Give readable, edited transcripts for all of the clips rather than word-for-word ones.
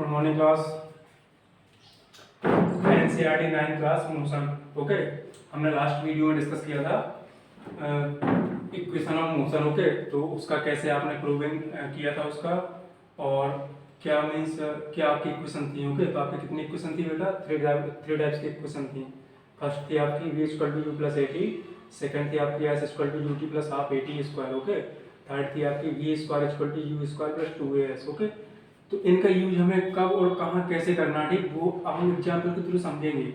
Good morning class. NCERT 9th class motion. Okay, हमने last video में discuss किया था इक्वेशन ऑफ मोशन। ओके, तो उसका कैसे आपने प्रूविंग किया था उसका, और क्या मीन्स क्या आपकी इक्वेशन थी। ओके, तो आपकी कितनी इक्वेशन थी बेटा? थ्री टाइप्स की इक्वेशन थी। फर्स्ट थी आपकी v equal to U plus A T, second थी आपकी s equal to U T plus half A T square. Okay, third थी आपकी v square equal to U square plus two A S. Okay, तो इनका use हमें कब और कहाँ कैसे करना है, ठीक, वो अब हम एग्जाम्पल के थ्रू समझेंगे।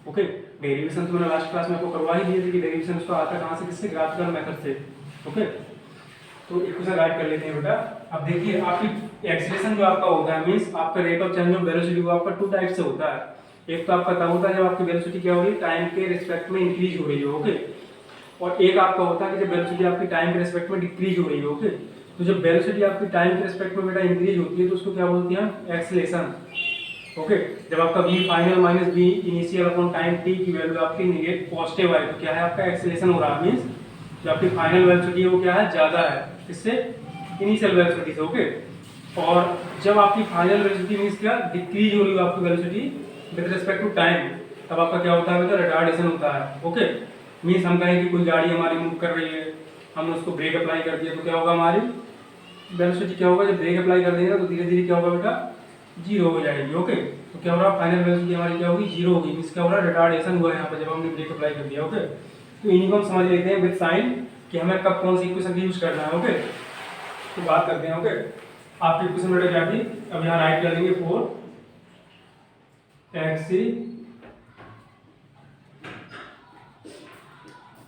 ओके, डेरिवेशन तो मैंने लास्ट क्लास में आपको करवा ही दिए थे कि डेरिवेशन उसका आता कहाँ से, किससे? ग्राफिकल मेथड से। ओके, तो इक्वेशन राइट कर लेते हैं बेटा। अब देखिए आपकी एक्सीलरेशन जो आपका होता है, मींस आपका rate of change of velocity, वो आपका टू टाइप से होता है। एक तो आपका तब होता है जब आपकी वेलोसिटी क्या हो रही है, टाइम के रिस्पेक्ट में इंक्रीज हो रही है। ओके, और एक आपका होता है कि जब वेलोसिटी आपकी टाइम के रिस्पेक्ट में डिक्रीज हो रही है। ओके, तो जब वेलोसिटी आपकी टाइम के रिस्पेक्ट में बेटा इंक्रीज होती है तो उसको क्या बोलते हैं? एक्सीलरेशन। ओके, जब आपका v final minus v initial upon time t की वैल्यू आपकी नेगेटिव पॉजिटिव है तो क्या है? आपका एक्सीलरेशन हो रहा है। मींस जो आपकी फाइनल वेलोसिटी है वो क्या है? ज्यादा है किससे? इनिशियल वेलोसिटी से। ओके, और जब आपकी फाइनल वेलोसिटी मींस क्या? डिक्रीज हो रही है आपकी velocity with respect to time, तब आपका क्या होता है बेटा? रिटार्डेशन होता है। ओके, मींस हम कहें कि कोई गाड़ी हमारी मूव कर रही है, हमने उसको ब्रेक अप्लाई कर दिया तो क्या होगा? हमारी वेलोसिटी क्या होगा? जब ब्रेक अप्लाई कर देंगे तो धीरे धीरे क्या होगा बेटा? जीरो हो जाएगी। ओके, तो क्या हो रहा है? फाइनल वेलोसिटी हमारी क्या होगी? जीरो होगी। मींस क्या हो रहा है? रिटार्डेशन हुआ है यहाँ पर जब हमने ब्रेक अप्लाई कर दिया। ओके, तो इन्हीं को हम समझ लेते हैं विद साइन कि हमें कब कौन सी इक्वेशन यूज करना है। ओके, तो बात करते हैं। ओके, आपकी इक्वेशन बेटा क्या थी? अब यहाँ राइट कर देंगे 4 एक्सी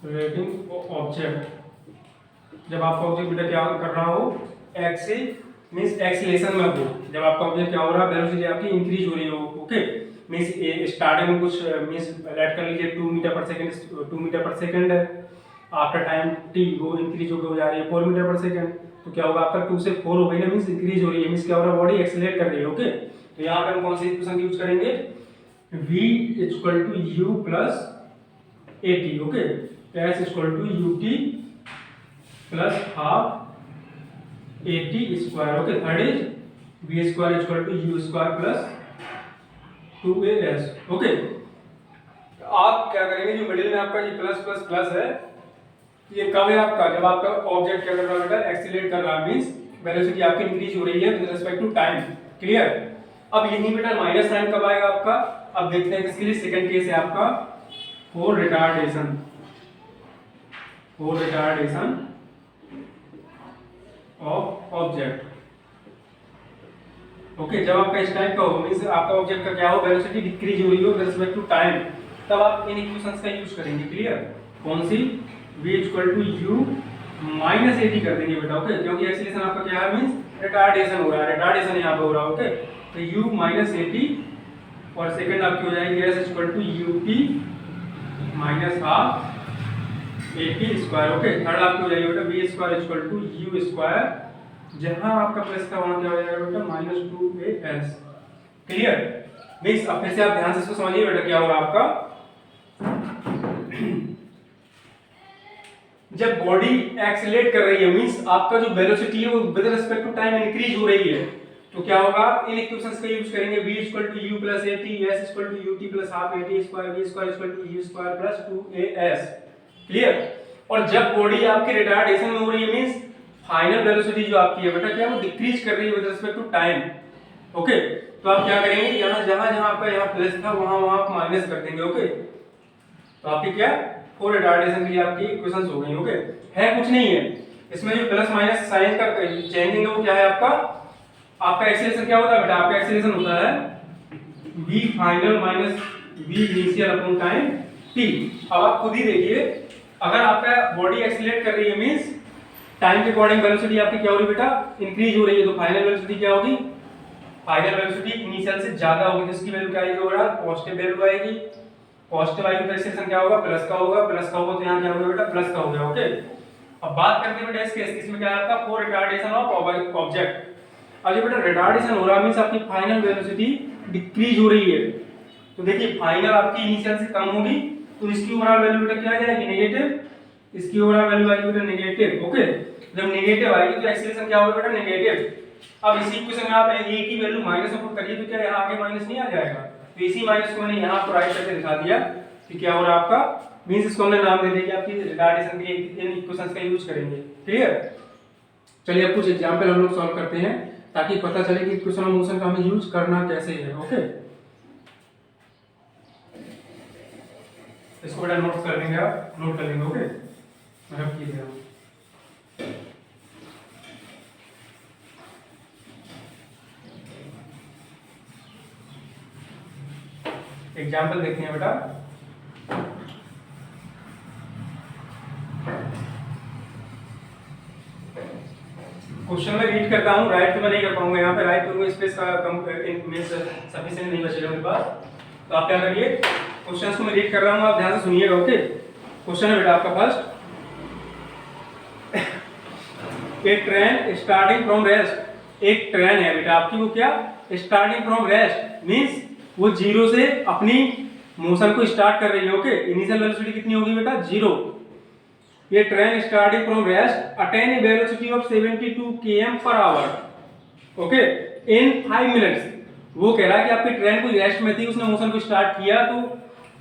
रेटिंग ऑब्जेक्ट। जब आपका ऑब्जेक्ट बेटा क्या कर रहा हो? एक्सी मींस एक्सीलरेशन में हो, जब आपका ऑब्जेक्ट क्या हो रहा है? वेलोसिटी आपकी इंक्रीज हो रही हो। ओके, मींस स्टार्टिंग में कुछ मींस लेट कर लीजिए 2 मीटर पर सेकंड, 2 मीटर पर सेकंड है। आफ्टर टाइम टी वो इंक्रीज होकर हो जा रही है 4 मीटर पर सेकंड, तो क्या होगा? आपका 2 से 4 हो गई ना, मींस इंक्रीज हो रही है। मींस क्या हो रहा है? बॉडी एक्सीलरेट कर रही है। ओके, तो यहाँ पे हम कौन सी इक्वेशन यूज करेंगे? v equal to U plus A T. Okay, s equal to U T plus half A T square. Okay, third is v square equal to U square plus 2as। Okay, आप क्या करेंगे? जो middle में आपका ये plus plus plus है, ये कब है आपका? जब आपका ऑब्जेक्ट क्या कर रहा है बेटा? एक्सीलरेट कर रहा है, मींस वेलोसिटी आपकी इंक्रीज हो रही है with respect to time. Clear? अब यही बेटा माइनस साइन कब आएगा आपका? अब देखते हैं किसके लिए। सेकंड केस है आपका for retardation, for retardation of object. Okay, जब आपका इस टाइप का हो, मींस आपका ऑब्जेक्ट का क्या हो? वेलोसिटी डिक्रीज हो रही हो विद रिस्पेक्ट टू टाइम, तब आप इन इक्वेशंस का यूज करेंगे। क्लियर? कौन सी? v equal to U minus A T कर देंगे बेटा। ओके, क्योंकि एक्सीलरेशन आपका क्या है? मींस रिटार्डेशन हो रहा है, रिटार्डेशन यहाँ पे हो रहा है। ओके, तो u माइनस ए टी, और सेकंड आपकी हो जाएगी s equal to U T minus half A T square. Okay, third आपकी हो जाएगी बेटा v square equal to U square, जहां आपका प्लस का वहां क्या हो जाएगा बेटा? Minus 2as। क्लियर? मींस अब फिर से आप ध्यान से इसको समझिए बेटा, क्या हो रहा है आपका? जब बॉडी एक्सीलरेट कर रही है, मींस आपका जो वेलोसिटी है वो with respect to time increase हो रही है, तो क्या होगा? इन इक्वेशंस का यूज करेंगे। v equal to U plus A T, s equal to U T plus half A T square, v square equal to U square plus 2as। Clear? और जब बॉडी आपकी रिटार्डेशन में हो रही है, मींस फाइनल वेलोसिटी जो आपकी है बेटा क्या वो डिक्रीज कर रही है with respect to time. Okay, तो आप क्या करेंगे? यहाँ जहां जहां आपका यहाँ प्लस था वहां वहां आप माइनस कर देंगे। ओके, तो आपकी क्या फॉर रिटार्डेशन के लिए आपकी इक्वेशंस हो गई। ओके, है कुछ नहीं है इसमें, जो प्लस माइनस साइन का चेंजिंग है वो क्या है आपका? आपका एक्सीलरेशन क्या होता है बेटा? आपका एक्सीलरेशन होता है v final minus v initial upon time t। अब आप खुद ही देखिए, अगर आपका बॉडी एक्सीलरेट कर रही है, मींस टाइम के अकॉर्डिंग वेलोसिटी आपकी क्या हो रही है बेटा? इंक्रीज हो रही है, तो फाइनल वेलोसिटी क्या होगी? फाइनल वेलोसिटी इनिशियल से ज्यादा होगी, जिसकी वैल्यू क्या आएगी बेटा? पॉजिटिव वैल्यू आएगी। पॉजिटिव आएगी तो एक्सीलरेशन क्या होगा? प्लस का होगा, प्लस का होगा तो यहाँ क्या होगा बेटा? प्लस का हो गया। ओके, अब बात करते हैं बेटा इस केस, इसमें क्या है आपका? For retardation of object. अब ये बेटा रिटार्डेशन हो रहा है, मींस आपकी फाइनल वेलोसिटी डिक्रीज हो रही है, तो देखिए फाइनल आपकी इनिशियल से कम होगी, तो इसकी ओवरऑल वैल्यू बेटा क्या आ जाएगी? नेगेटिव। इसकी ओवरऑल वैल्यू आएगी बेटा नेगेटिव। ओके, जब नेगेटिव आएगी तो एक्सीलरेशन क्या होगा बेटा? नेगेटिव। अब इसी इक्वेशन में आप a की वैल्यू माइनस में पुट करिए तो क्या यहाँ आगे माइनस नहीं आ जाएगा, तो इसी माइनस को मैंने यहाँ पर राइट करके दिखा दिया कि क्या हो रहा है आपका, मींस इसको हमने नाम दे दिया कि आपकी रिटार्डेशन के इन इक्वेशंस का यूज करेंगे। क्लियर? चलिए अब कुछ एग्जांपल हम लोग सॉल्व करते हैं ताकि पता चले कि इक्वेशन ऑफ मोशन का हमें यूज करना कैसे है। ओके, इसको बेटा नोट कर लेंगे, आप नोट कर लेंगे। ओके, मैं रख दिया। एग्जाम्पल देखते हैं बेटा। क्वेश्चन में रीड करता हूँ, राइट तो मैं नहीं कर पाऊंगा, यहाँ पे राइट करूंगा, स्पेस का कम सफिशिएंट नहीं बचेगा मेरे पास। तो आप क्या करिए, क्वेश्चंस को मैं रीड कर रहा हूँ, आप ध्यान से सुनिएगा। ओके, क्वेश्चन है बेटा आपका फर्स्ट, एक ट्रेन स्टार्टिंग फ्रॉम रेस्ट, एक ट्रेन है बेटा आपकी, वो क्या स्टार्टिंग फ्रॉम रेस्ट मींस वो जीरो से अपनी मोशन को स्टार्ट कर रही है। ओके, इनिशियल वेलोसिटी कितनी होगी बेटा, जीरो। ये train starting from rest attain A velocity of 72 km per hour. Okay, in 5 minutes. वो कह रहा है कि आपकी ट्रेन कोई रेस्ट में थी, उसने मोशन को स्टार्ट किया तो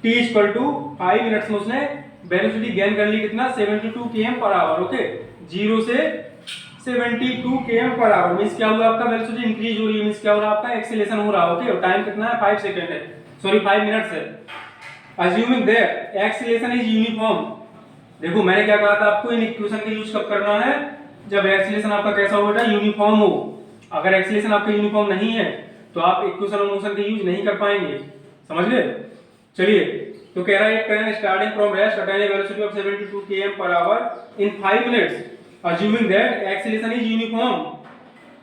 t इक्वल टू 5 मिनट्स में उसने वेलोसिटी गेन कर ली कितना, 72 km per hour. Okay, zero से 72 km पर आवर मींस क्या हुआ, आपका वेलोसिटी इंक्रीज हो रही है, मींस क्या हो रहा है, आपका एक्सीलरेशन हो रहा है। ओके, और टाइम कितना है, 5 सेकंड है, सॉरी 5 मिनट्स है। Assuming that acceleration is uniform. देखो मैंने क्या कहा था आपको, इन इक्वेशन का यूज कब करना है, जब एक्सीलरेशन आपका कैसा हो बेटा, यूनिफॉर्म हो। अगर एक्सीलरेशन आपका यूनिफॉर्म नहीं है तो आप इक्वेशन ऑफ मोशन का यूज नहीं कर पाएंगे, समझ गए। चलिए, तो कह रहा है एक train starting from rest attain A velocity of 72 km per hour in 5 minutes assuming that acceleration is uniform.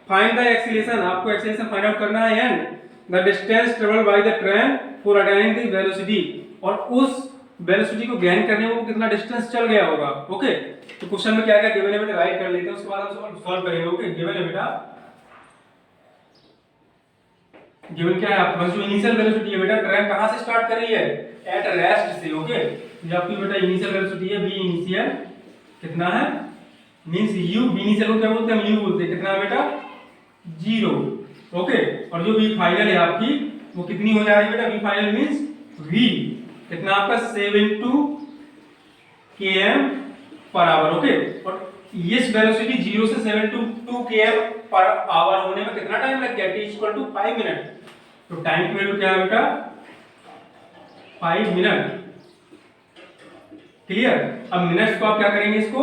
Find the acceleration, आपको एक्सीलरेशन फाइंड आउट करना है and the distance travelled by the train for attaining the velocity, और उस velocity को gain करने में वो कितना डिस्टेंस चल गया होगा। ओके, तो क्वेश्चन में क्या क्या गिवन है बेटा, राइट कर लेते हैं, उसके बाद हम सॉल्व करेंगे। ओके, गिवन है बेटा, गिवन क्या है आपके पास, जो इनिशियल वेलोसिटी है बेटा, ट्रेन कहां से स्टार्ट कर रही है, एट रेस्ट से। ओके, ये आपकी बेटा इनिशियल वेलोसिटी है, v इनिशियल कितना है, मींस u, v इनिशियल को क्या बोलते हैं, हम u बोलते हैं, कितना है बेटा, 0। ओके, और जो v फाइनल है आपकी वो कितनी हो जाएगी बेटा, v फाइनल मींस v कितना आपका 72 km पर आवर। ओके, और इस वेलोसिटी 0 से 72 km पर आवर होने में कितना टाइम लग गया, t इक्वल टू 5 मिनट। तो टाइम की वैल्यू क्या है बेटा, 5 मिनट। क्लियर? अब मिनट्स को आप क्या करेंगे, इसको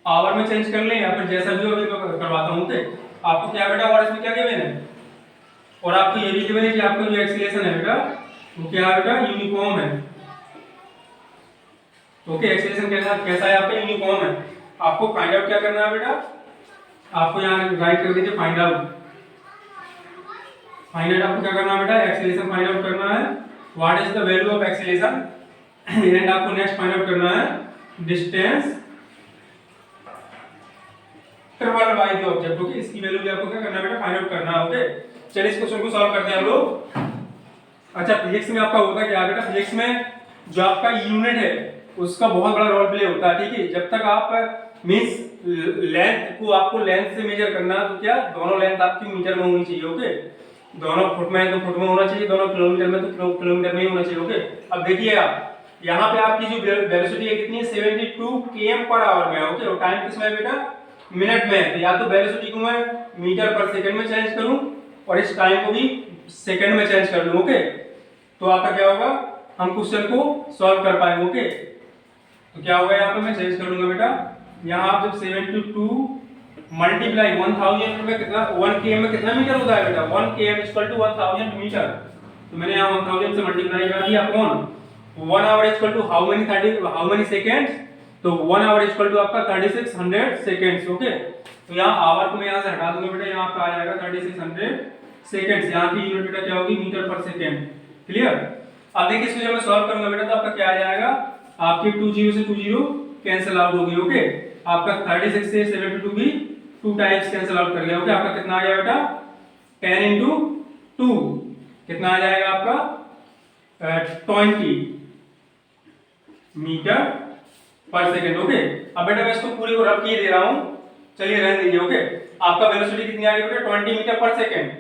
आवर में चेंज कर लें या फिर जैसा भी हो अभी मैं करवाता हूं। ओके, आपको क्या बेटा, और इसमें क्या गिवन है, और आपको ये भी गिवन है कि आपका जो एक्सीलरेशन है बेटा वो क्या है बेटा, यूनिफॉर्म है। ओके, एक्सीलरेशन कैसा है आपका, यूनिफॉर्म है। आपको फाइंड आउट क्या करना है बेटा, आपको यहाँ राइट कर दीजिए फाइंड आउट। फाइंड आउट आपको क्या करना है बेटा, एक्सीलरेशन फाइंड आउट करना है, what is the value of acceleration, and आपको नेक्स्ट फाइंड आउट करना है distance travelled by the object. Okay, इसकी वैल्यू भी आपको क्या करना है बेटा, फाइंड आउट करना है। ओके, चलिए इस क्वेश्चन को सॉल्व करते हैं हम लोग। अच्छा, फिजिक्स में आपका होता क्या बेटा, फिजिक्स में जो आपका यूनिट है उसका बहुत बड़ा रोल प्ले होता है। ठीक है, जब तक आप मींस लेंथ को, आपको लेंथ से मेजर करना है तो क्या, दोनों लेंथ आपकी मीटर में होनी चाहिए। ओके, दोनों फुट में है तो फुट में होना चाहिए, दोनों किलोमीटर में तो किलोमीटर में ही होना चाहिए। ओके, अब देखिए आप यहाँ पे आपकी जो वेलोसिटी है कितनी है, 72 km पर आवर में है। ओके, और टाइम किसमें है बेटा, मिनट में है। तो या तो वेलोसिटी को मैं मीटर पर सेकंड में चेंज करूं और इस टाइम को भी सेकंड में चेंज कर लूं। ओके, तो आपका क्या होगा, हम क्वेश्चन को सॉल्व कर पाएंगे। ओके, तो क्या होगा, यहाँ पे मैं चेंज कर लूंगा बेटा, यहाँ आप जब 72 मल्टीप्लाई 1000 में कितना, 1 km में कितना मीटर होता है बेटा, 1 km इक्वल टू 1000 मीटर। तो मैंने यहाँ 1000 से मल्टीप्लाई कर दिया upon 1 hour equal to how many seconds, तो 1 आवर इक्वल टू आपका 3600 सेकंड्स। ओके, तो यहाँ आवर को मैं यहाँ से हटा दूंगा बेटा, यहाँ आपका आ जाएगा 3600 सेकंड्स। यहाँ की यूनिट बेटा क्या होगी, मीटर पर सेकंड। क्लियर? अब देखिए इसको जब मैं सॉल्व करूंगा बेटा तो आपका क्या आ जाएगा, आपके 20 से 20 कैंसिल आउट होगी। ओके, आपका 36 से 72 भी 2 टाइम्स कैंसिल आउट कर गया। ओके, आपका कितना आ गया बेटा, 10 into 2 कितना आ जाएगा आपका 20 मीटर पर सेकेंड। ओके, अब बेटा मैं इसको पूरे को रब किए दे रहा हूं चलिए रहने दीजिए। ओके, आपका वेलोसिटी कितनी आ रही है बेटा 20 मीटर पर सेकंड।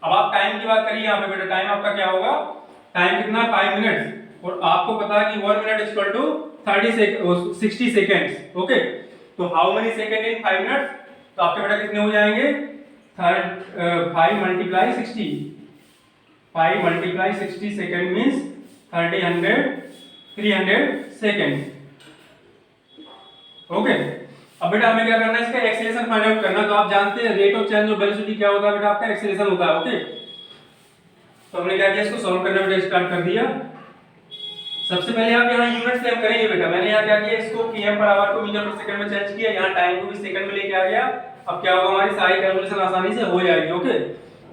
अब आप टाइम की बात करिए यहाँ पे बेटा, टाइम आपका क्या होगा, टाइम कितना 5 मिनट्स, और आपको पता है कि 1 minute is equal to 60 seconds. Okay, तो how many second in 5 minutes, तो आपके बेटा कितने हो जाएंगे 5 multiply 60, 5 multiply 60 second means 300 second. Okay, अब बेटा हमें क्या करना है, इसका एक्सेलरेशन फाइंड आउट करना। तो आप जानते हैं rate of change of velocity क्या होता है बेटा, आपका एक्सेलरेशन होता है। ओके, तो हमने क्या किया, इसको सॉल्व करना बेटा स्टार्ट कर दिया। सबसे पहले आप यहाँ यूनिट से हम करेंगे बेटा। मैंने यहाँ क्या किया, इसको km पर आवर को मीटर पर सेकंड में चेंज किया, यहाँ टाइम को भी सेकंड में लेके आ गया। अब क्या होगा, हमारी सारी कैलकुलेशन आसानी से हो जाएगी। ओके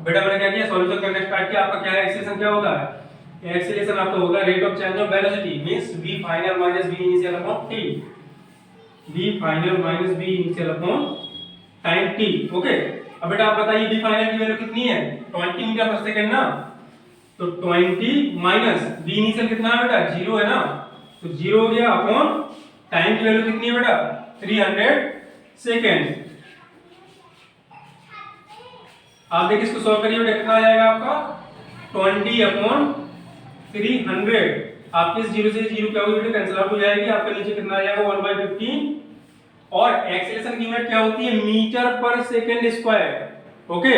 बेटा, मैंने क्या किया, सॉल्यूशन करना स्टार्ट किया। आपका क्या है, एक्सेलरेशन क्या होता है, एक्सेलरेशन आपका होगा rate of change of velocity means v final minus v initial upon t, v final minus v initial upon time t। Okay, अब बेटा आप बताइए v फाइनल की वैल्यू कितनी है, 20 मीटर पर सेकंड ना, तो 20 माइनस v इनिशियल कितना है बेटा 0 है ना, तो 0 हो गया अपॉन टाइम की वैल्यू कितनी है बेटा 300 सेकंड। आप देखिए इसको सॉल्व करिए बेटा, कितना आ जाएगा आपका 20 अपॉन 300। आपके इस 0 से 0 क्या होगी बेटा, कैंसिल आउट हो जाएगी। आपका नीचे कितना आ जाएगा 1/15, और एक्सेलरेशन की यूनिट क्या होती है, मीटर पर सेकंड स्क्वायर। ओके,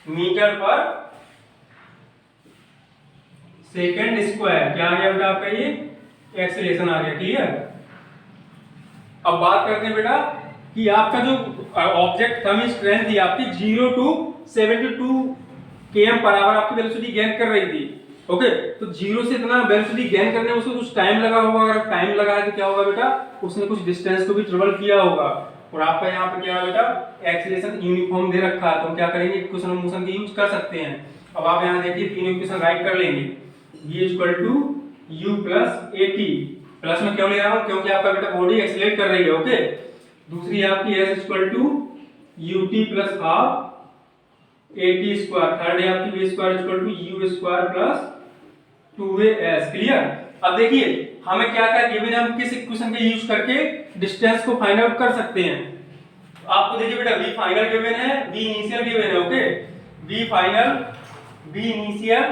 मीटर पर सेकंड स्क्वायर क्या आ गया बेटा आपका, ये एक्सेलरेशन आ गया। क्लियर। अब बात करते हैं बेटा कि आपका जो ऑब्जेक्ट था में स्ट्रेंथ थी आपकी 0 to 72 km पर आवर आपकी वेलोसिटी गेन कर रही थी। ओके, तो 0 से इतना वेलोसिटी गेन करने में उसको कुछ टाइम लगा होगा। अगर टाइम लगा है तो क्या होगा बेटा, उसने कुछ डिस्टेंस को भी ट्रेवल किया होगा। और आपका यहाँ पे क्या है बेटा, एक्सेलरेशन यूनिफॉर्म दे रखा है, तो हम क्या करेंगे, इक्वेशन ऑफ मोशन की यूज कर सकते हैं। अब आप यहाँ देखिए तीनों इक्वेशन राइट कर लेंगे, v = u + at। प्लस में क्यों ले रहा हूं, क्योंकि आपका बेटा बॉडी एक्सेलरेट कर रही है। ओके, दूसरी आपकी s = ut + half at², third है आपकी v² = u² + 2as। क्लियर। अब देखिए हमें क्या क्या गिवन है, हम किस इक्वेशन का यूज करके डिस्टेंस को फाइंड आउट कर सकते हैं। आपको देखिए बेटा v फाइनल गिवन है, v इनिशियल गिवन है। Okay, v final, v initial,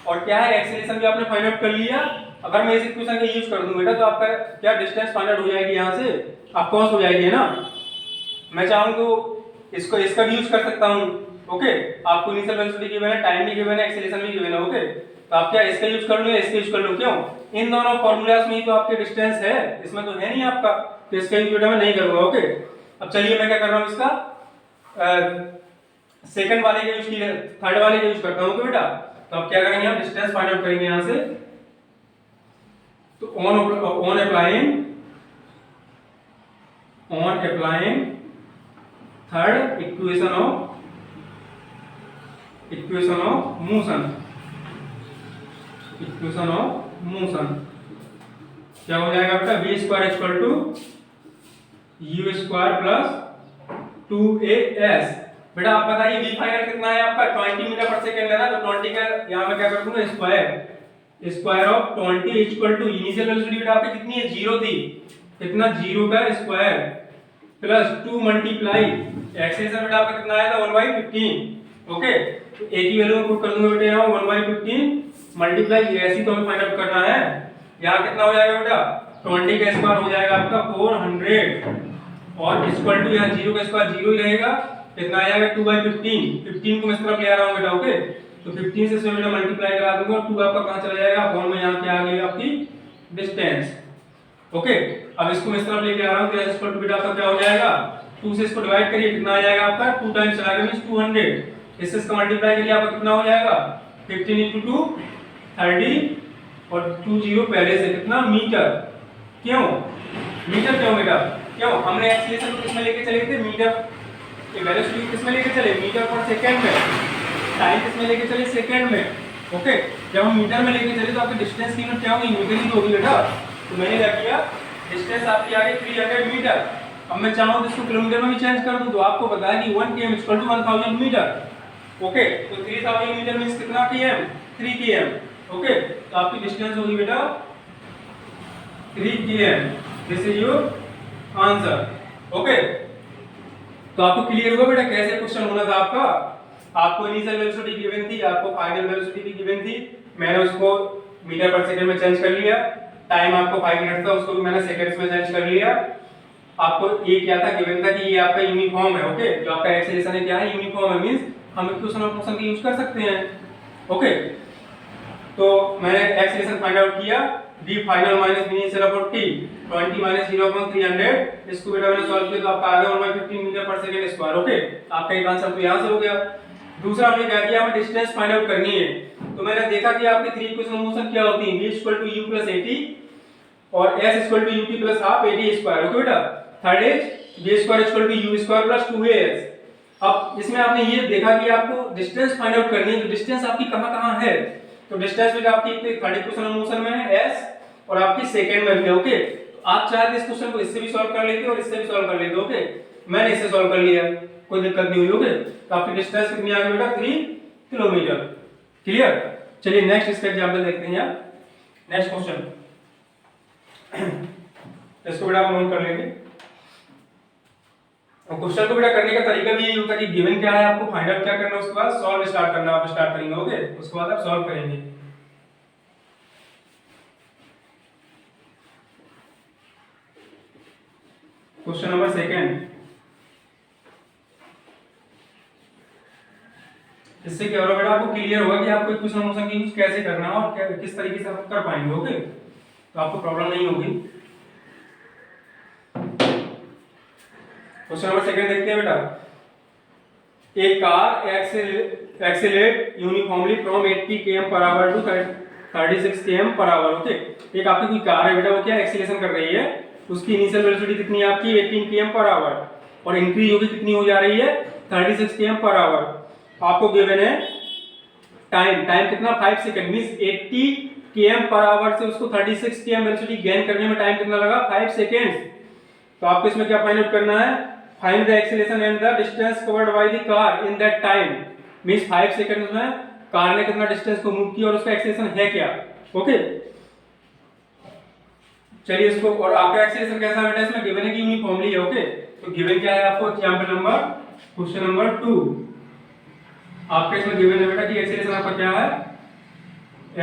और क्या है एक्सेलरेशन भी आपने फाइंड आउट कर लिया। अगर मैं इस इक्वेशन का यूज कर दूं बेटा तो आपका क्या डिस्टेंस फाइंड आउट हो जाएगी, यहां से आप कॉस हो जाएगी ना। मैं चाहूं तो इसको इसका भी यूज कर सकता हूं। ओके, आपको इनिशियल वेलोसिटी गिवन है, टाइम भी गिवन है, एक्सेलरेशन भी गिवन है। ओके, तो आप क्या इसका यूज कर लो या इसका यूज कर लो, क्यों, इन दोनों फार्मूलास में ही तो आपके डिस्टेंस है, इसमें तो है नहीं आपका, तो इसका यूज बेटा मैं नहीं करूंगा। ओके, अब चलिए मैं क्या कर रहा हूं, इसका सेकंड वाले का यूज किया, थर्ड वाले का यूज करता हूं। ओके बेटा, तो अब क्या करेंगे, हम डिस्टेंस फाइंड आउट करेंगे यहां से। तो on applying third equation of motion, क्या हो जाएगा बेटा, v² = u² + 2as। बेटा आप बताइए v फाइनल कितना है आपका 20 मीटर पर सेकंड है ना, तो 20 का यहां मैं क्या कर दूंगा स्क्वायर ऑफ 20 = इनिशियल वेलोसिटी बेटा आपकी कितनी है 0 थी, कितना 0 का स्क्वायर प्लस 2 मल्टीप्लाई एक्सेलरेशन बेटा आपका कितना आया था 1/15। ओके, तो a की वैल्यू पुट कर दूंगा बेटा यहां 1/15 मल्टीप्लाई ऐसी तो हमें फाइंड आउट करना है। यहां कितना हो जाएगा बेटा 20 का स्क्वायर हो जाएगा आपका 400, और इक्वल टू यहां 0 का स्क्वायर 0 ही रहेगा, कितना आ जाएगा 2/15। 15 को मैं इस तरफ ले आ रहा हूं बेटा। ओके, तो 15 से इसमें बेटा मल्टीप्लाई करा दूंगा, 2 आपका कहां चला जाएगा, अपॉन में यहां क्या आ गई आपकी डिस्टेंस। ओके, अब इसको मैं इस तरफ लेके आ रहा हूं, तो s = बेटा आपका क्या हो जाएगा, 2 से इसको डिवाइड करिए, कितना आ जाएगा आपका 2 टाइम्स चला गया मींस 200। इससे इसका मल्टीप्लाई करिए आपका कितना हो जाएगा 15 × 2 30, और 20 पहले से कितना मीटर। क्यों मीटर, क्यों बेटा, क्यों हमने एक्सेलरेशन को किसमें लेके चले थे, मीटर, ये वेलोसिटी किसमें लेके चले, मीटर पर सेकंड में, टाइम किसमें लेके चले, सेकंड में। ओके, जब हम मीटर में लेके चले तो आपकी डिस्टेंस की यूनिट क्या होगी, मीटर ही होगी बेटा। तो मैंने क्या किया, डिस्टेंस आपकी आ गई 300 मीटर। अब मैं चाहूं तो इसको किलोमीटर में भी चेंज कर दूं, तो आपको पता है कि 1 km = 1000 मीटर। ओके, तो 3000 मीटर मींस कितना km, 3 km। ओके, तो आपकी डिस्टेंस होगी बेटा 3 km। This is your answer. Okay, तो आपको क्लियर हुआ बेटा कैसे क्वेश्चन होना था आपका। आपको इनिशियल वेलोसिटी गिवन थी, आपको फाइनल वेलोसिटी भी गिवन थी, मैंने उसको मीटर पर सेकंड में चेंज कर लिया। टाइम आपको 5 मिनट था, उसको भी मैंने सेकंड्स में चेंज कर लिया। आपको ये क्या था गिवन था कि ये आपका यूनिफॉर्म है, ओके। जो आपका एक्सेलरेशन है क्या है, यूनिफॉर्म है, मींस हम इक्वेशन ऑफ मोशन की यूज कर सकते हैं, ओके। तो मैंने एक्सेलरेशन फाइंड आउट किया, v final minus v initial upon t 20 minus 0/300, इसको बेटा मैंने सॉल्व किया तो आपका आ गया 1/15 मीटर पर सेकंड स्क्वायर, ओके। आपका एक आंसर तो यहां से हो गया। दूसरा हमने क्या किया, हमें डिस्टेंस फाइंड आउट करनी है। तो मैंने देखा कि आपकी थ्री इक्वेशन ऑफ मोशन क्या होती है, v u + 80 और s ut + half 80 square, okay बेटा। Third is v² u² + 2as। अब इसमें आपने ये देखा कि आपको डिस्टेंस फाइंड आउट करनी है, तो डिस्टेंस आपकी कहां-कहां है। तो डिस्टेंस बेटा आपकी थर्ड इक्वेशन ऑफ मोशन में है s और आपकी सेकंड में भी है, ओके। तो आप चाहे इस क्वेश्चन को इससे भी सॉल्व कर लेते हो और इससे भी सॉल्व कर लेते हो, ओके। मैंने इससे सॉल्व कर लिया, कोई दिक्कत नहीं हुई, ओके। तो आपकी डिस्टेंस कितनी आ गई बेटा, 3 किलोमीटर। क्लियर। चलिए नेक्स्ट इसका एग्जांपल देखते हैं यार। नेक्स्ट क्वेश्चन इसको बेटा आप नोट कर लेंगे। और क्वेश्चन को बेटा करने का तरीका भी यही होता है कि गिवन क्या है, आपको फाइंड आउट क्या करना है, उसके बाद सॉल्व स्टार्ट करना, आप स्टार्ट करेंगे, ओके। उसके बाद आप सॉल्व करेंगे। क्वेश्चन नंबर सेकंड, इससे क्या होगा बेटा, आपको क्लियर होगा कि आपको इक्वेशन ऑफ मोशन की यूज कैसे करना है और किस तरीके से आप कर पाएंगे, ओके। तो आपको प्रॉब्लम नहीं होगी। क्वेश्चन नंबर सेकंड देखते हैं बेटा। A car accelerate uniformly from 80 km/h to 36 km/h, okay. एक आपकी कोई कार है बेटा, वो क्या एक्सीलरेशन कर रही है, उसकी इनिशियल वेलोसिटी कितनी है आपकी 18 km/h और इंक्रीज होगी कितनी हो जा रही है 36 km/h। आपको गिवन है टाइम कितना 5 सेकंड, मींस 80 km/h से उसको 36 km वेलोसिटी गेन करने में टाइम कितना लगा 5 सेकंड्स। तो आपको इसमें क्या फाइंड आउट करना है, find the acceleration and the distance covered by the car in that time, means 5 seconds में कार ने कितना डिस्टेंस को मूव किया और उसका एक्सीलरेशन है क्या, ओके। चलिए इसको, और आपका एक्सीलरेशन कैसा बेटा, इसमें गिवन है कि यूनिफॉर्मली है, ओके। तो गिवन क्या है आपको, एग्जांपल नंबर क्वेश्चन नंबर 2 आपके इसमें गिवन है बेटा कि एक्सीलरेशन आपका क्या है,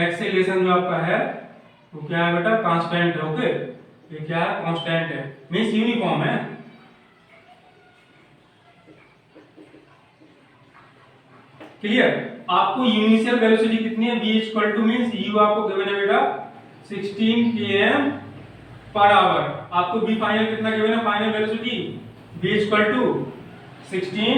एक्सीलरेशन जो आपका है वो क्या है बेटा, कांस्टेंट है, ओके। ये क्या है, कांस्टेंट है, मींस यूनिफॉर्म है। क्लियर। आपको इनिशियल वेलोसिटी कितनी है, v equal to means u आपको गिवन है बेटा 16 km/h। आपको v फाइनल कितना गिवन है, final velocity v equal to 16,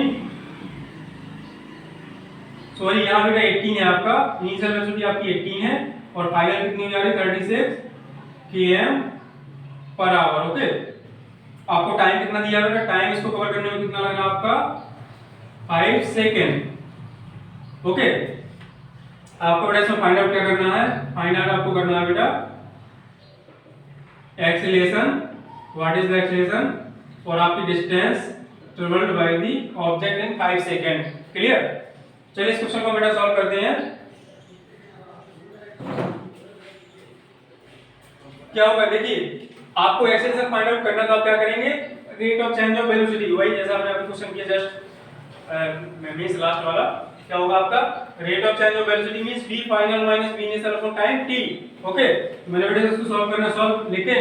sorry यहां बेटा 18 है आपका, इनिशियल वेलोसिटी आपकी 18 है और फाइनल कितनी हो जा रही है 36 km/h, ओके। आपको टाइम कितना दिया बेटा, टाइम इसको कवर करने में कितना लगा आपका 5 सेकंड, ओके। आपको बेटा इसमें फाइंड आउट क्या करना है, फाइंड आउट आपको करना है बेटा acceleration, what is the acceleration और आपकी distance travelled by the object in 5 second. Clear. चलिए इस क्वेश्चन को बेटा सॉल्व करते हैं। क्या होगा, देखिए आपको एक्सीलरेशन फाइंड आउट करना, तो आप क्या करेंगे, rate of change of velocity, वही जैसा हमने अभी क्वेश्चन किया जस्ट मींस लास्ट वाला, क्या होगा आपका rate of change of velocity means v final minus v initial upon time t, okay. मैंने बेटा इसको सॉल्व करना सॉल्व, लेकिन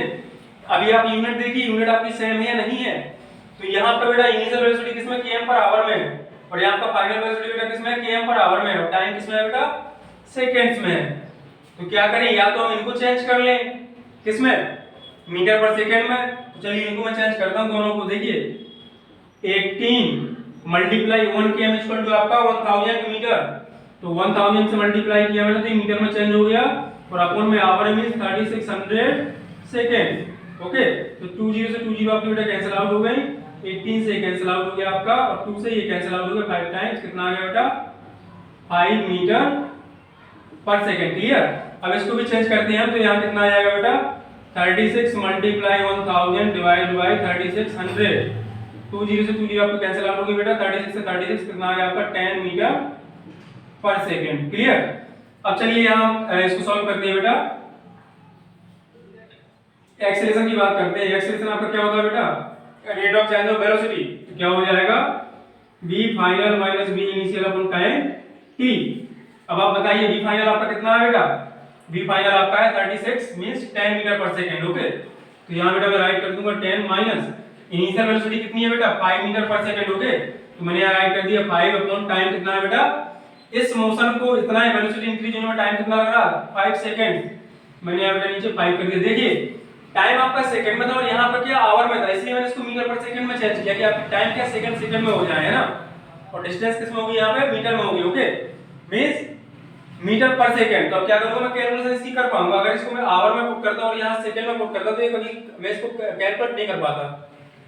अभी आप यूनिट देखिए, यूनिट आपकी सेम है या नहीं है। तो यहां पर बेटा इनिशियल वेलोसिटी किसमें km/h में है और यहां पर फाइनल वेलोसिटी बेटा किसमें km/h में है और टाइम किसमें है बेटा सेकंड्स में है। तो क्या करें, या तो हम इनको चेंज कर लें किसमें, मीटर पर सेकंड में। तो चलिए इनको मैं चेंज करता हूं दोनों को, देखिए 18 मल्टीप्लाई 1 km इक्वल टू आपका 1000 मीटर, तो 1000 से मल्टीप्लाई किया मैंने तो मीटर में चेंज हो गया और अपॉन में आवर मींस 3600 सेकंड, ओके। तो 20 से 20 आपके बेटा कैंसिल आउट हो गई, 18 से कैंसिल आउट हो गया आपका और 2 से ये कैंसिल आउट हो गया, 5 टाइम्स कितना आ गया बेटा 5 मीटर पर सेकंड। क्लियर। अब इसको भी चेंज करते हैं तो यहां कितना आ जाएगा बेटा 36 मल्टीप्लाई 1000 डिवाइड बाय 3600, 20 से 20 आपको कैंसिल आउट हो गई बेटा, 36 से 36 कितना आ गया आपका 10 मीटर पर सेकंड। क्लियर। अब चलिए यहां इसको सॉल्व करते हैं बेटा, एक्सेलरेशन की बात करते हैं। एक्सेलरेशन आपका क्या होता है बेटा, rate of change of velocity, तो क्या हो जाएगा B final minus B initial upon time T. अब आप बताइए बी फाइनल आपका कितना आएगा, बी फाइनल आपका है 36 मींस 10 मीटर पर सेकंड। ओके, तो यहाँ बेटा मैं राइट कर दूंगा 10 माइनस इनिशियल वेलोसिटी कितनी है बेटा 5 मीटर पर सेकंड। ओके, तो मैंने यहाँ राइट कर दिया 5 अपॉन टाइम कितना है बेटा, इस मोशन को इतना है वेलोसिटी इंक्रीज होने में टाइम कितना लग रहा 5 सेकंड। मैंने यहाँ बेटा नीचे 5 कर दिया। देखिए टाइम आपका सेकंड में था और यहाँ पर क्या आवर में था, इसलिए मैंने इसको मीटर पर सेकंड में चेंज किया कि आपकी टाइम क्या सेकंड सेकंड में हो जाए, है ना। और डिस्टेंस किस में होगी यहाँ पे मीटर में होगी। ओके, मींस मीटर पर सेकंड। तो अब क्या करूंगा मैं कैलकुलेशन इसकी कर पाऊंगा, अगर इसको मैं आवर में पुट करता और यहाँ सेकंड में पुट करता तो ये कभी मैं इसको कैलकुलेट नहीं कर पाता।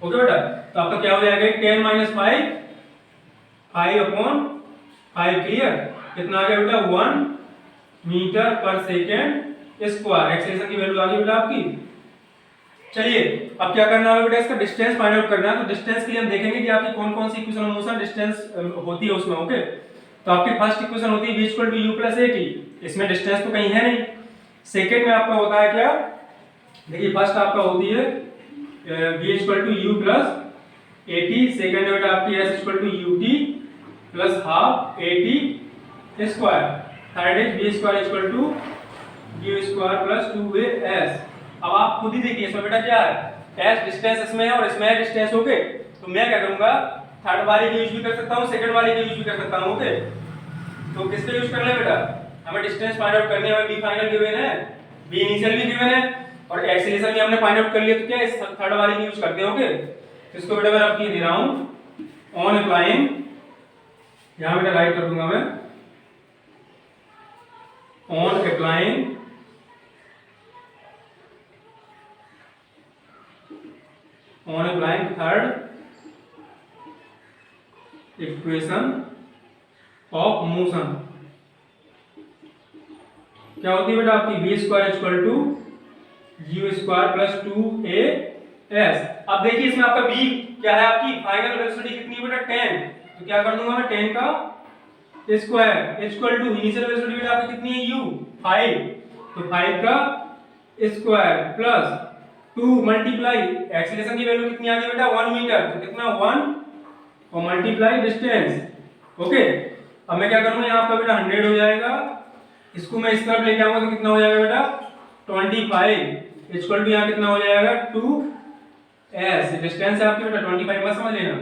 ओके बेटा, तो आपका क्या हो जाएगा 10 माइनस 5 5 अपॉन 5 क्लियर, कितना आ गया बेटा 1 मीटर पर सेकंड स्क्वायर। एक्सेलरेशन की वैल्यू आ गई बेटा आपकी। चलिए अब क्या करना है बेटा, इसका डिस्टेंस फाइंड आउट करना है। तो डिस्टेंस के लिए हम देखेंगे कि आपकी कौन कौन सी इक्वेशन ऑफ मोशन डिस्टेंस होती है उसमें। ओके, तो आपकी फर्स्ट इक्वेशन होती है v equal to u plus at, इसमें डिस्टेंस तो कहीं है नहीं। सेकंड में आपका होता है क्या, देखिए फर्स्ट आपका होती है v equal to u plus at, second में बेटा आपकी s equal to ut plus half at square, third is v square equal to u square plus 2as। अब आप खुद ही देखिए इसमें बेटा क्या है, s डिस्टेंस इसमें है और इसमें है डिस्टेंस। ओके, तो मैं क्या करूंगा थर्ड वाले का यूज भी कर सकता हूं, सेकंड वाले का यूज भी कर सकता हूं। ओके, तो किसका यूज करना है बेटा, हमें डिस्टेंस फाइंड आउट करनी है, हमें b फाइनल गिवन है, b इनिशियल भी गिवन है और एक्सीलरेशन भी हमने फाइंड आउट कर लिया। तो क्या इस थर्ड वाले का यूज करते हैं। ओके, तो इसको बेटा मैं आपको दे रहा हूं ऑन अप्लाइंग, यहां बेटा राइट कर दूंगा मैं on applying third equation of motion. क्या होती है बेटा आपकी v square equal to u square plus 2as। अब देखिए इसमें आपका v क्या है, आपकी फाइनल वेलोसिटी कितनी है बेटा 10, तो क्या कर दूंगा मैं 10 का square equal to initial velocity बेटा आपकी कितनी है u 5, तो 5 का स्क्वायर प्लस 2 मल्टीप्लाई एक्सीलरेशन की वैल्यू कितनी आ गई बेटा 1 मीटर, तो कितना 1 और मल्टीप्लाई डिस्टेंस। ओके, अब मैं क्या करूंगा यहाँ आपका बेटा 100 हो जाएगा, इसको मैं इस तरफ लेके आऊंगा तो कितना हो जाएगा बेटा 25 इक्वल टू यहाँ कितना हो जाएगा 2s, डिस्टेंस है आपकी बेटा 25 मत समझ लेना।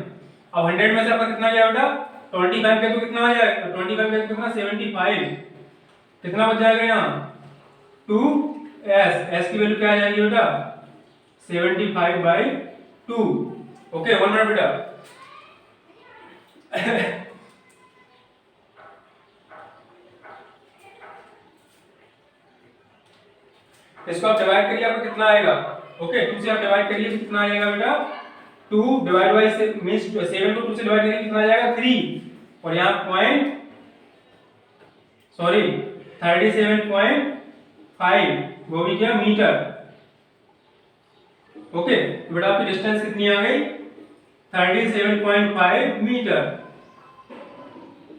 अब 100 में से आपका कितना गया बेटा 25 का, तो कितना आ जाएगा 25 का कितना 75, कितना बच जाएगा यहाँ 2s, s की वैल्यू क्या आ जाएगी बेटा 75/2। ओके, 1 मिनट बेटा इसको आप डिवाइड करिए आपको कितना आएगा। ओके, 2 से आप डिवाइड करिए तो कितना आएगा बेटा 2 डिवाइड बाय मींस 7 को 2 से डिवाइड करिए कितना आ जाएगा 3 और यहाँ पॉइंट 37.5 वो भी क्या मीटर। ओके, तो बेटा आपकी डिस्टेंस कितनी आ गई 37.5 मीटर।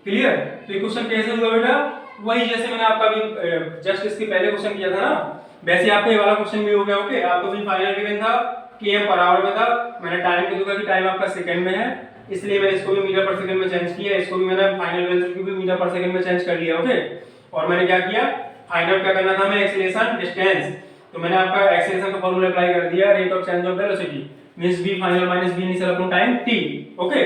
क्लियर, तो ये क्वेश्चन कैसे हुआ बेटा, वही जैसे मैंने आपका भी जस्ट इसके पहले क्वेश्चन किया था ना, वैसे आपका ये वाला क्वेश्चन भी हो गया। ओके, आपको भी फाइनल गिवन था km पर आवर में था, मैंने टाइम के दूंगा कि टाइम आपका सेकंड में है, इसलिए मैंने इसको भी मीटर पर सेकंड में चेंज किया, इसको भी मैंने फाइनल वेलोसिटी भी मीटर पर सेकंड में चेंज कर लिया। ओके, और मैंने क्या किया फाइंड आउट क्या करना था हमें एक्सीलरेशन डिस्टेंस, तो मैंने आपका एक्सीलरेशन का फार्मूला अप्लाई कर दिया, rate of change of velocity means v final minus v initial upon time t। Okay,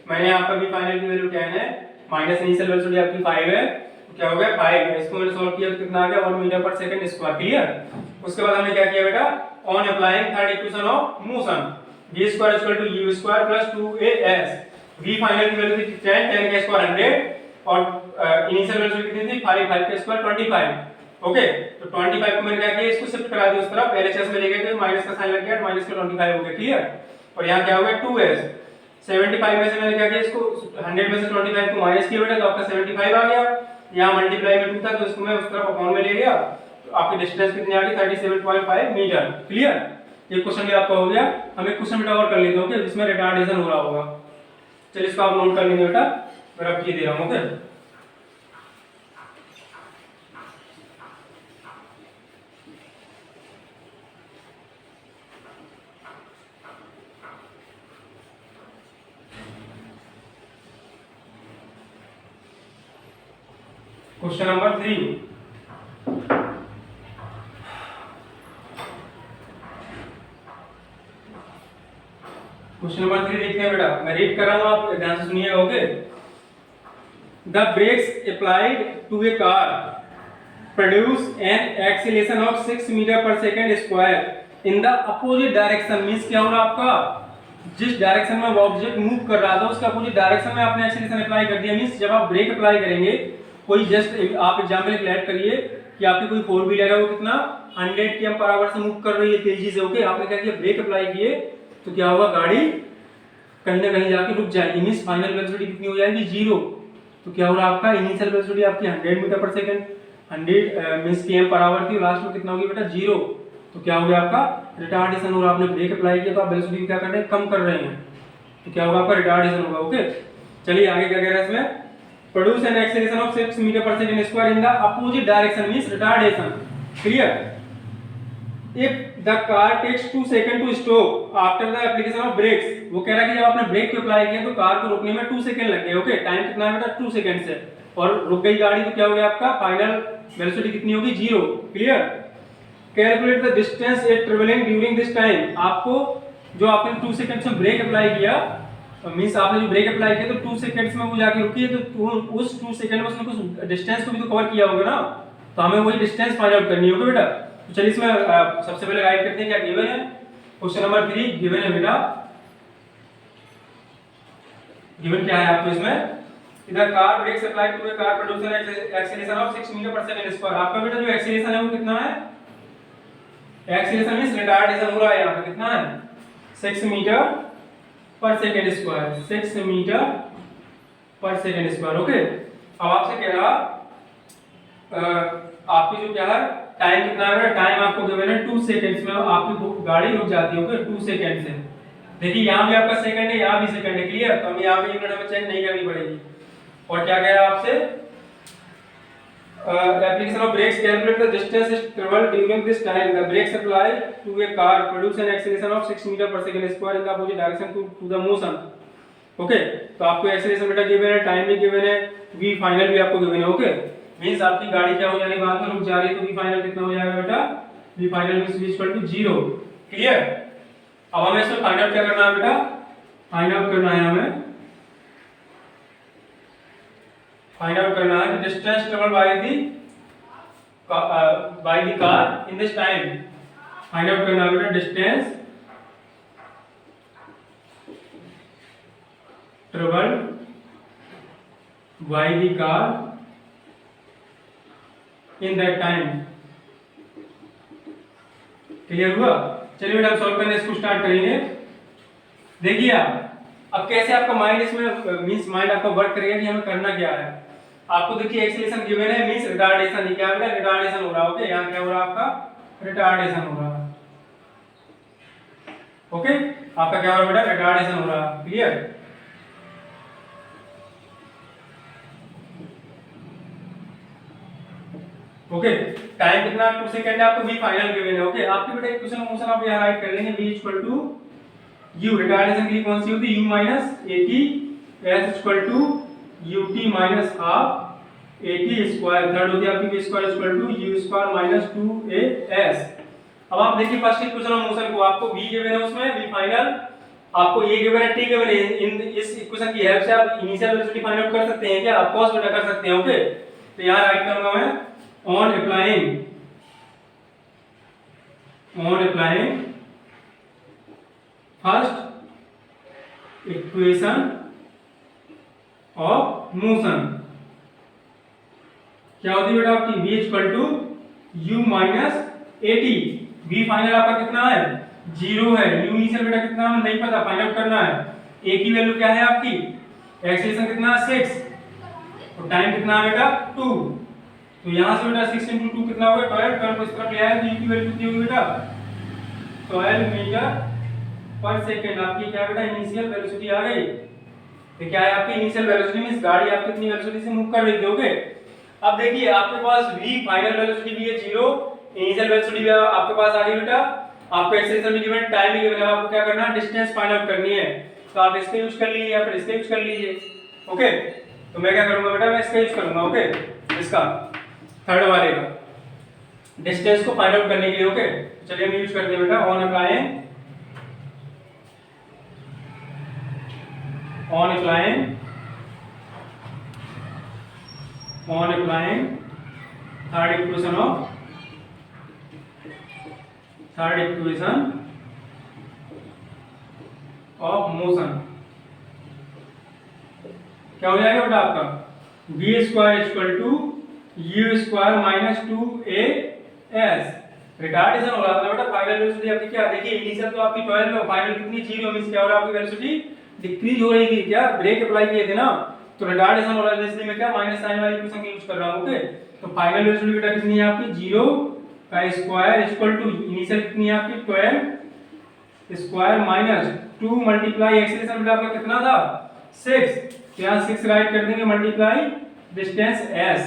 मैंने आपका v फाइनल की वैल्यू 10 है, माइनस इनिशियल वेलोसिटी आपकी 5 है, तो क्या हो गया 5 है, इसको मैंने सॉल्व किया तो कितना आ गया 1 मीटर पर सेकंड स्क्वायर। क्लियर, उसके बाद हमने क्या किया बेटा on applying third equation of motion v square equal to u square plus 2as, v final की वैल्यू थी 10, 10 का स्क्वायर 100 और इनिशियल वैल्यू कितनी थी 5, 5 का स्क्वायर 25। ओके, तो 25 को मैंने क्या किया इसको शिफ्ट करा दिया उस तरफ, LHS में ले गए तो माइनस का साइन लग गया, माइनस का 25 हो गया। क्लियर, और यहाँ क्या हो गया 2s, 75 में से मैंने क्या किया इसको 100 में से 25 को माइनस किया बेटा, तो आपका 75 आ गया, यहाँ मल्टीप्लाई में 2 था तो इसको मैं उस तरफ अपॉन में ले गया, तो आपकी डिस्टेंस कितनी आ गई 37.5 मीटर। क्लियर, ये क्वेश्चन भी आपका हो गया। हम एक क्वेश्चन बेटा और कर लेते हैं ओके, जिसमें रिटार्डेशन हो रहा होगा, चलिए इसको आप नोट कर लेंगे बेटा, मैं रख दे रहा हूँ। Okay, question number 3। Question number 3 देखते हैं बेटा, मैं रीड कर रहा हूं, आप ध्यान से सुनिएगा। Okay. The brakes applied to a car produce an acceleration of 6 metre पर second square in the opposite direction. Means क्या हो रहा आपका, जिस डायरेक्शन में वो ऑब्जेक्ट मूव कर रहा था उसके अपोजिट डायरेक्शन में आपने एक्सीलरेशन अप्लाई कर दिया। मींस जब आप ब्रेक अप्लाई करेंगे, कोई जस्ट आप एग्जांपल क्लियर करिए कि आपकी कोई फोर व्हीलर है, वो कितना 100 km/h से मूव कर रही है तेजी से। ओके, आपने क्या किया, ब्रेक अप्लाई किए, तो क्या होगा, गाड़ी कहीं ना कहीं जाके रुक जाएगी। मींस फाइनल वेलोसिटी कितनी हो जाएगी, 0। तो क्या हो रहा आपका, इनिशियल वेलोसिटी आपकी 100 मीटर पर सेकंड, 100 मींस km/h थी, लास्ट में कितना होगी बेटा, 0। तो क्या हो गया आपका, रिटार्डेशन हो रहा। आपने ब्रेक अप्लाई किया तो आप वेलोसिटी क्या कर रहे हैं, कम कर रहे हैं, तो क्या होगा आपका, रिटार्डेशन होगा। ओके, चलिए आगे क्या कह रहा है इसमें, produce an acceleration of 6 metre पर second square in the opposite direction means retardation. Clear. If the car takes 2 seconds to stop after the application of brakes, वो कह रहा है कि जब आपने ब्रेक को अप्लाई किया तो कार को रुकने में 2 सेकंड लग गए। ओके, टाइम कितना है बेटा, 2 सेकंड से, और रुक गई गाड़ी, तो क्या हो गया आपका, फाइनल वेलोसिटी कितनी होगी, 0। Clear. Calculate the distance it travelling during this time. आपको जो आपने 2 सेकंड्स में ब्रेक अप्लाई किया, मींस आपने जो ब्रेक अप्लाई किया तो 2 सेकंड्स में वो जाके रुकी है, तो उस 2 सेकंड में उसने कुछ डिस्टेंस को भी तो कवर किया होगा ना, तो हमें वही डिस्टेंस फाइंड आउट करनी होगी बेटा। तो चलिए इसमें सबसे पहले राइट करते हैं, क्या गिवन है। क्वेश्चन नंबर 3 गिवन है बेटा, गिवन क्या है आपको इसमें, इधर car brakes applied to a car produce an acceleration of 6 metre पर सेकंड स्क्वायर। आपका बेटा जो एक्सीलरेशन है वो कितना है, एक्सीलरेशन मींस रिटार्डेशन हो रहा है, यहां पे कितना है, 6 मीटर पर सेकंड स्क्वायर, 6 मीटर पर सेकंड स्क्वायर। ओके, अब आपसे कह रहा आपकी जो क्या है, टाइम कितना है, टाइम आपको गिवन है 2 सेकंड्स में आपकी गाड़ी रुक जाती है। ओके, 2 सेकंड से, देखिए यहां भी आपका सेकंड है, यहां भी सेकंड है। क्लियर। तो हमें यहां पे यूनिट हमें चेंज नहीं करनी पड़ेगी। और क्या कह रहा है आपसे, application of brakes, calculate the distance traveled during this time. The brakes applied to a car produce an acceleration of 6 meter per second square in the opposite direction to the motion. Okay, तो आपको acceleration बेटा given है, time भी given है, v final भी आपको given है। Okay, means आपकी गाड़ी क्या हो जाएगी, बाद में रुक जा रही है, तो v फाइनल कितना हो जाएगा बेटा, v final means v equal to 0। Clear. अब हमें इसमें फाइंड आउट क्या करना है बेटा, फाइंड आउट करना है हमें, फाइंड आउट करना है कि distance travel by the car in this time. Find out करना है बेटा distance travel by the car in that time. Clear हुआ। चलिए बेटा सॉल्व करने इसको स्टार्ट करेंगे। देखिए आप अब कैसे आपका माइंड इसमें मींस माइंड आपका वर्क करेगा कि हमें करना क्या है। आपको देखिए एक्सीलरेशन गिवन है मींस रिटार्डेशन, ये क्या है बेटा, रिटार्डेशन हो रहा है। ओके, यहां क्या हो रहा है आपका, रिटार्डेशन हो रहा है। ओके, आपका क्या हो रहा है बेटा, रिटार्डेशन हो रहा है। क्लियर। ओके, टाइम कितना 2 सेकंड है, आपको v फाइनल गिवन है। ओके, आपके बेटा इक्वेशन ऑफ मोशन आप यहां राइट कर लेंगे, v equal to u, retardation की कौन सी होती है, u minus at, s equal to ut minus half at square, third होती है आपकी v square equal to u square minus 2as। अब आप देखिए फर्स्ट इक्वेशन ऑफ मोशन को, आपको v गिवन है, उसमें v फाइनल आपको a गिवन है, t गिवन है। इन इस इक्वेशन की हेल्प से आप इनिशियल वेलोसिटी फाइंड आउट कर सकते हैं क्या, आप कॉस बेटा कर सकते हैं। ओके, तो यहां राइट करूंगा मैं, on applying first equation of motion, क्या होती है बेटा आपकी, v equal to u minus at। v final आपका कितना है, 0 है, u इनिशियल बेटा कितना है नहीं पता, फाइंड आउट करना है। a की वैल्यू क्या है आपकी, एक्सीलरेशन कितना है 6, और टाइम कितना है बेटा 2, तो यहां से बेटा 6 × 2 कितना होगा 12, 12 को इस तरफ ले आया तो u की वैल्यू कितनी होगी बेटा 12 मीटर पर सेकंड। आपकी क्या बेटा इनिशियल वेलोसिटी आ गई। तो क्या है आपकी इनिशियल वेलोसिटी मींस गाड़ी आपकी कितनी वेलोसिटी से मूव कर रही थी। ओके, अब देखिए आपके पास v फाइनल वेलोसिटी भी है 0, इनिशियल वेलोसिटी भी आपके पास आ गई बेटा, आपको एक्सीलरेशन भी गिवन, टाइम भी गिवन है, आपको क्या करना है डिस्टेंस फाइंड आउट करनी है। तो आप इसका यूज कर लीजिए या फिर इसका यूज कर लीजिए। ओके, तो मैं क्या करूंगा बेटा, मैं इसका यूज करूंगा। ओके, इसका थर्ड वाले का डिस्टेंस को फाइंड आउट करने के लिए। ओके, चलिए हम यूज करते हैं बेटा on applying third equation of motion. क्या हो जाएगा बेटा आपका v square equal to u square minus 2as। Retardation हो रहा था बेटा, फाइनल वेलोसिटी आपकी क्या, देखिए इनिशियल तो आपकी 12 है, फाइनल कितनी 0, मींस क्या हो रहा है आपकी वेलोसिटी डिक्रीज हो रही थी, क्या ब्रेक अप्लाई किए थे ना, तो रिटार्डेशन हो रहा है, इसलिए मैं क्या माइनस साइन वाली इक्वेशन का यूज कर रहा हूं। ओके, तो फाइनल वेलोसिटी बेटा कितनी है आपकी 0 का स्क्वायर इक्वल टू इनिशियल कितनी है आपकी 12 स्क्वायर माइनस 2 मल्टीप्लाई एक्सेलरेशन बेटा आपका कितना था 6, तो यहाँ 6 राइट कर देंगे मल्टीप्लाई डिस्टेंस s।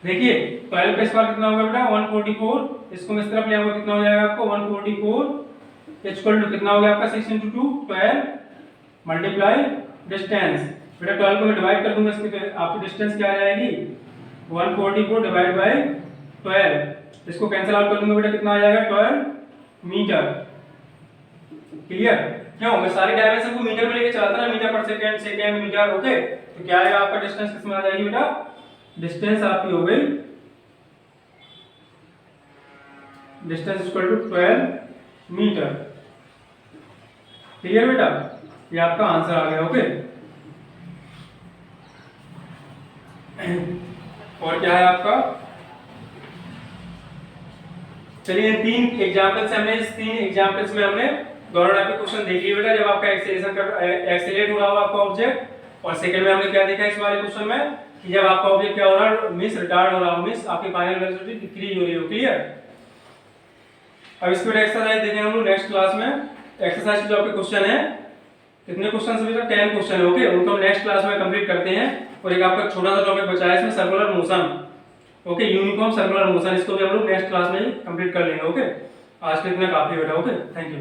देखिए 12 का स्क्वायर कितना होगा बेटा 144, इसको मैं इस तरफ ले आऊंगा कितना हो जाएगा आपको 144 इक्वल टू कितना हो गया आपका 6 × 2 12 मल्टीप्लाई डिस्टेंस। बेटा 12 को मैं डिवाइड कर दूंगा, इसके आपकी डिस्टेंस क्या आ जाएगी 144 डिवाइड बाय 12, इसको कैंसिल आउट कर दूंगा बेटा कितना आ जाएगा 12 मीटर। क्लियर? क्यों मैं सारे डायमेंशन को मीटर में लेके चलता ना, मीटर पर सेकंड सेकंड मीटर। ओके, तो क्या आएगा आपका डिस्टेंस किसमें आ जाएगी बेटा, डिस्टेंस आपकी हो गई distance equal to 12 metre. Clear बेटा, ये आपका आंसर आ गया। ओके, और क्या है आपका, चलिए तीन एग्जांपल से हमने इस 3 एग्जांपल्स में हमने दोनों टाइप के क्वेश्चन देख लिए बेटा, जब आपका एक्सेलरेट हो रहा होगा आपका ऑब्जेक्ट, और सेकंड में हमने क्या देखा इस वाले क्वेश्चन में कि जब आपका ऑब्जेक्ट क्या हो रहा है मींस रिटार्ड हो रहा हो, मींस आपकी फाइनल वेलोसिटी डिक्रीज हो रही हो। क्लियर? अब इसके बाद एक्सरसाइज देखेंगे हम लोग नेक्स्ट क्लास में। एक्सरसाइज के जो आपके क्वेश्चन है, कितने क्वेश्चन है बेटा 10 क्वेश्चन है। ओके, उनको नेक्स्ट क्लास में कंप्लीट करते हैं, और एक आपका छोटा सा टॉपिक बचा है इसमें circular motion. Okay, uniform circular motion, इसको भी हम लोग नेक्स्ट क्लास में ही कंप्लीट कर लेंगे। ओके, आज के इतना काफी बेटा। Okay, thank you.